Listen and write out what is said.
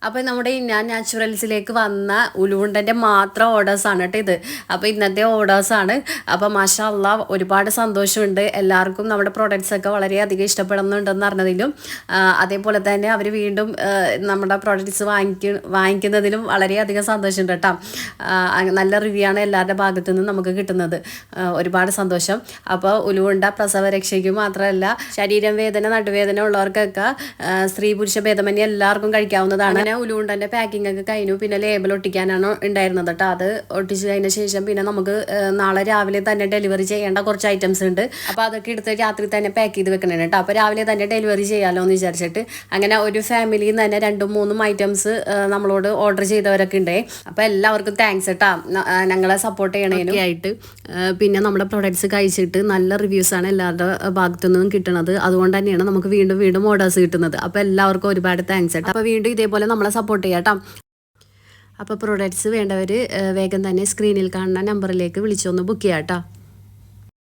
അപ്പോൾ നമ്മുടെ ഞാൻ നാച്ചുറൽസിലേക്ക് വന്ന ഉലുവുണ്ടൻ്റെ മാത്രം ഓർഡേഴ്സാണ് കേട്ടോ ഇത്. അപ്പോൾ ഇന്നത്തെ ഓർഡേഴ്സാണ്. അപ്പോൾ മാഷാ അള്ളാ ഒരുപാട് സന്തോഷമുണ്ട്. എല്ലാവർക്കും നമ്മുടെ പ്രൊഡക്ട്സൊക്കെ വളരെയധികം ഇഷ്ടപ്പെടുന്നുണ്ടെന്ന് അറിഞ്ഞതിലും അതേപോലെ തന്നെ അവർ വീണ്ടും നമ്മുടെ പ്രൊഡക്ട്സ് വാങ്ങിക്കുന്നതിലും വളരെയധികം സന്തോഷമുണ്ട് കേട്ടോ. നല്ല റിവ്യൂ ആണ് എല്ലാവരുടെ ഭാഗത്തു നിന്നും നമുക്ക് കിട്ടുന്നത്. ഒരുപാട് സന്തോഷം. അപ്പോൾ ഉലുവുണ്ട പ്രസവരക്ഷയ്ക്ക് മാത്രമല്ല ശരീരം വേദന നടുവേദന ഉള്ളവർക്കൊക്കെ സ്ത്രീ പുരുഷ ഭേദമന്യേ എല്ലാവർക്കും കഴിക്കാവുന്നതാണ്. ഉലുവുണ്ടൻ്റെ പാക്കിംഗ് ഒക്കെ കഴിഞ്ഞു. പിന്നെ ലേബൽ ഒട്ടിക്കാനാണ് ഉണ്ടായിരുന്നത് കേട്ടോ. അത് ഒട്ടിച്ച് കഴിഞ്ഞ ശേഷം പിന്നെ നമുക്ക് നാളെ രാവിലെ തന്നെ ഡെലിവറി ചെയ്യേണ്ട കുറച്ച് ഐറ്റംസ് ഉണ്ട്. അപ്പോൾ അതൊക്കെ എടുത്ത് രാത്രി തന്നെ പാക്ക് ചെയ്ത് വെക്കണം കേട്ടോ. അപ്പോൾ രാവിലെ തന്നെ ഡെലിവറി ചെയ്യാമല്ലോ എന്ന് വിചാരിച്ചിട്ട് അങ്ങനെ ഒരു ഫാമിലിയിൽ നിന്ന് തന്നെ 2-3 ഐറ്റംസ് നമ്മളോട് ഓർഡർ ചെയ്തവരൊക്കെ ഉണ്ട്. അപ്പോൾ എല്ലാവർക്കും താങ്ക്സ് കേട്ടോ, ഞങ്ങളെ സപ്പോർട്ട് ചെയ്യണേനും ആയിട്ട്. പിന്നെ നമ്മുടെ പ്രൊഡക്ട്സ് കഴിച്ചിട്ട് നല്ല റിവ്യൂസാണ് എല്ലാവരുടെ ഭാഗത്തു നിന്നും കിട്ടുന്നത്. അതുകൊണ്ട് തന്നെയാണ് നമുക്ക് വീണ്ടും ഓർഡേഴ്സ് കിട്ടുന്നത്. അപ്പോൾ എല്ലാവർക്കും ഒരുപാട് താങ്ക്സ് കേട്ടോ. അപ്പോൾ വീണ്ടും ഇതേപോലെ നമ്മളെ സപ്പോർട്ട് ചെയ്യാം കേട്ടോ. അപ്പോൾ പ്രൊഡക്ട്സ് വേണ്ടവർ വേഗം തന്നെ സ്ക്രീനിൽ കാണുന്ന നമ്പറിലേക്ക് വിളിച്ചൊന്ന് ബുക്ക് ചെയ്യാം കേട്ടോ.